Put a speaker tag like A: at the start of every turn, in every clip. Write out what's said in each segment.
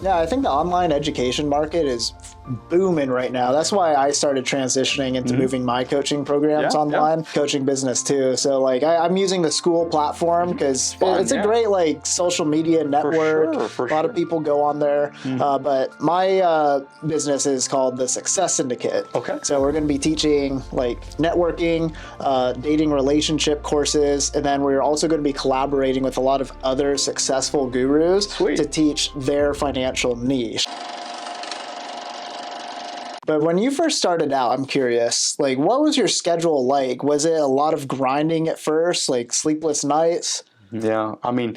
A: Yeah, I think the online education market is booming right now. That's why I started transitioning into moving my coaching programs online, coaching business too. So like I'm using the school platform because it's a great like social media network. A lot of people go on there. But my business is called the Success Syndicate.
B: Okay.
A: So we're going to be teaching like networking, dating relationship courses, and then we're also going to be collaborating with a lot of other successful gurus to teach their financial niche. But when you first started out, I'm curious, like what was your schedule like? Was it a lot of grinding at first, like sleepless nights?
B: Yeah, I mean,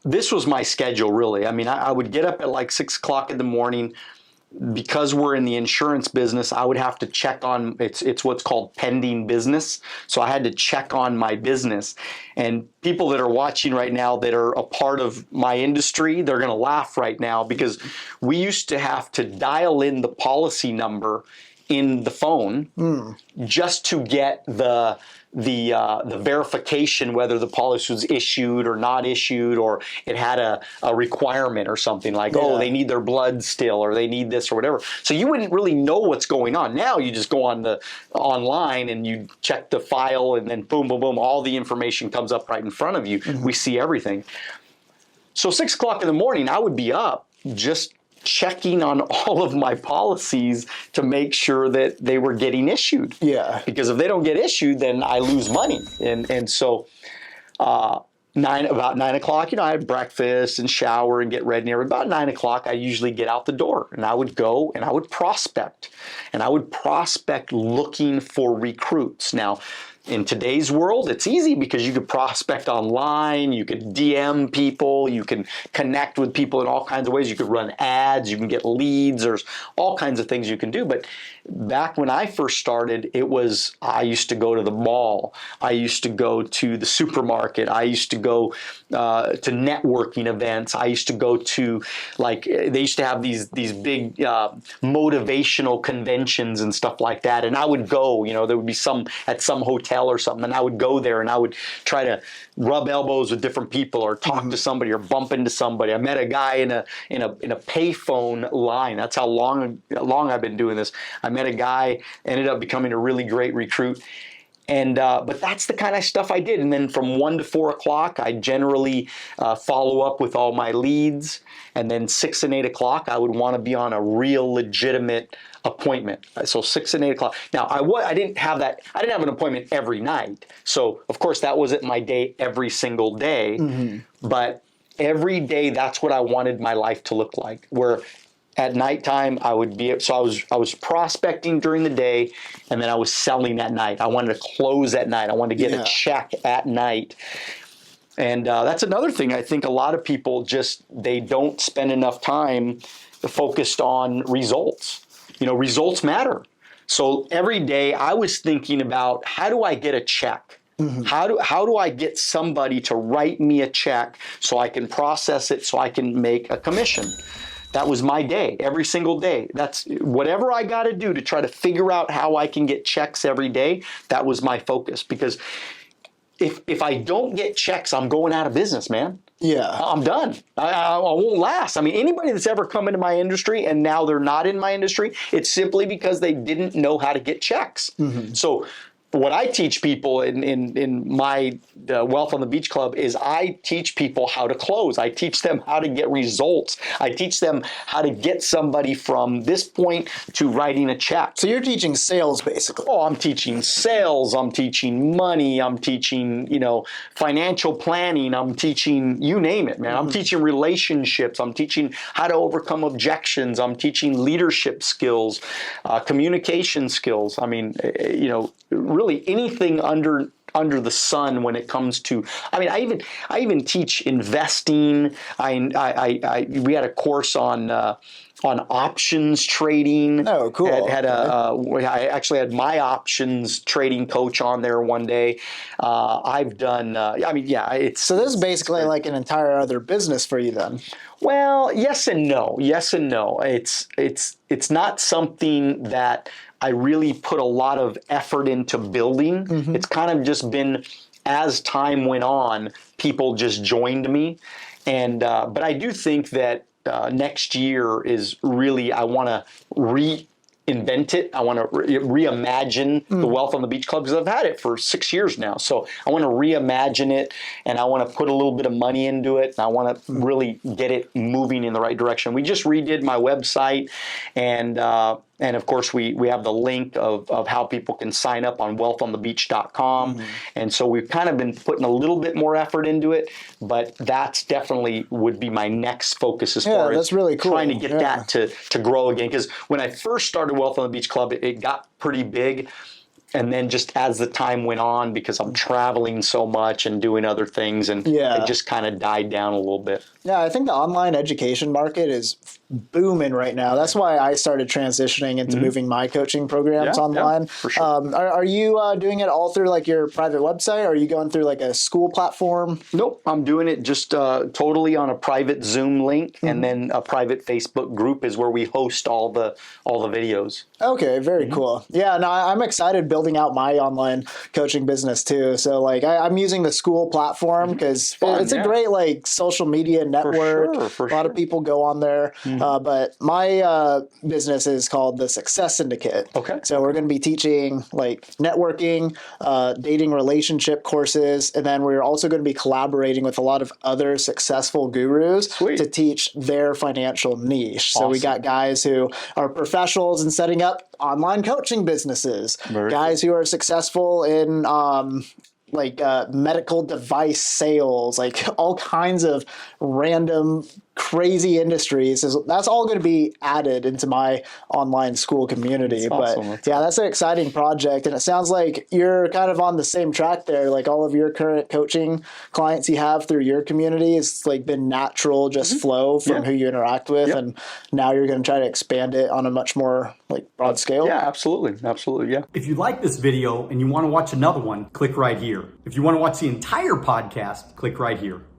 B: this was my schedule really. I mean, I would get up at like 6 o'clock in the morning. Because we're in the insurance business, I would have to check on, it's what's called pending business. So I had to check on my business. And people that are watching right now that are a part of my industry, they're going to laugh right now because we used to have to dial in the policy number in the phone just to get the verification whether the policy was issued or not issued, or it had a requirement or something like, oh, they need their blood still, or they need this or whatever. So you wouldn't really know what's going on. Now you just go on online and you check the file and then boom, boom, boom, all the information comes up right in front of you. We see everything. So 6 o'clock in the morning, I would be up just checking on all of my policies to make sure that they were getting issued.
A: Yeah.
B: Because if they don't get issued, then I lose money. And so about 9 o'clock, I had breakfast and shower and get ready. And about 9 o'clock, I usually get out the door and I would go and I would prospect. And I would prospect looking for recruits. Now, in today's world, it's easy because you could prospect online, you could DM people, you can connect with people in all kinds of ways. You could run ads, you can get leads, there's all kinds of things you can do. But back when I first started, I used to go to the mall, I used to go to the supermarket, I used to go to networking events, I used to go to, like, they used to have these big motivational conventions and stuff like that. And I would go, there would be some at some hotel or something, and I would go there and I would try to rub elbows with different people or talk to somebody or bump into somebody. I met a guy in a payphone line. That's how long I've been doing this. I met a guy, ended up becoming a really great recruit. And but that's the kind of stuff I did. And then from 1 to 4 o'clock, I generally follow up with all my leads. And then 6 and 8 o'clock, I would want to be on a real legitimate appointment. So 6 and 8 o'clock. Now I didn't have that. I didn't have an appointment every night. So of course that wasn't my day every single day. But every day, that's what I wanted my life to look like. Where at nighttime, I would be, so I was prospecting during the day, and then I was selling at night. I wanted to close at night. I wanted to get a check at night. And that's another thing. I think a lot of people they don't spend enough time focused on results. Results matter. So every day I was thinking about, how do I get a check? How do I get somebody to write me a check so I can process it, so I can make a commission? That was my day, every single day. That's whatever I got to do to try to figure out how I can get checks every day. That was my focus, because if I don't get checks, I'm going out of business, man.
A: Yeah. I'm
B: done. I won't last. I mean, anybody that's ever come into my industry and now they're not in my industry, it's simply because they didn't know how to get checks. So what I teach people in my Wealth on the Beach Club is I teach people how to close. I teach them how to get results. I teach them how to get somebody from this point to writing a check.
A: So you're teaching sales, basically.
B: Oh, I'm teaching sales. I'm teaching money. I'm teaching, financial planning. I'm teaching, you name it, man. I'm teaching relationships. I'm teaching how to overcome objections. I'm teaching leadership skills, communication skills. I mean, really anything under the sun when it comes to, I even teach investing. We had a course on options trading.
A: Oh, cool.
B: I actually had my options trading coach on there one day. I've done,
A: So this is basically like an entire other business for you then.
B: Well, yes and no. Yes and no. It's not something that I really put a lot of effort into building. It's kind of just been, as time went on, people just joined me. And but I do think that next year is really, I want to reinvent it. I want to reimagine the Wealth on the Beach Club, because I've had it for 6 years now. So I want to reimagine it, and I want to put a little bit of money into it, and I want to really get it moving in the right direction. We just redid my website, and of course, we have the link of how people can sign up on wealthonthebeach.com. And so we've kind of been putting a little bit more effort into it, but that's definitely would be my next focus as far as
A: that's really cool.
B: Trying to get that to grow again. Because when I first started Wealth on the Beach Club, it got pretty big. And then just as the time went on, because I'm traveling so much and doing other things, and it just kind of died down a little bit.
A: Yeah, I think the online education market is booming right now. That's why I started transitioning into moving my coaching programs online.
B: Yeah, for sure.
A: Are you doing it all through like your private website, or are you going through like a school platform?
B: Nope, I'm doing it just totally on a private Zoom link, and then a private Facebook group is where we host all the videos.
A: Okay, very cool. Yeah, no, I'm excited building out my online coaching business too. So like I'm using the school platform because it's a great like social media network.
B: For
A: a lot of people go on there. But my business is called the Success Syndicate.
B: Okay.
A: So we're going to be teaching like networking, dating relationship courses, and then we're also going to be collaborating with a lot of other successful gurus to teach their financial niche. So we got guys who are professionals in setting up online coaching businesses, guys who are successful in medical device sales, like all kinds of random crazy industries. That's all going to be added into my online school community. But that's an exciting project. And it sounds like you're kind of on the same track there. Like all of your current coaching clients you have through your community, it's like been natural, just flow from who you interact with. And now you're going to try to expand it on a much more like broad scale.
B: Yeah, absolutely. Absolutely. Yeah.
C: If you like this video and you want to watch another one, click right here. If you want to watch the entire podcast, click right here.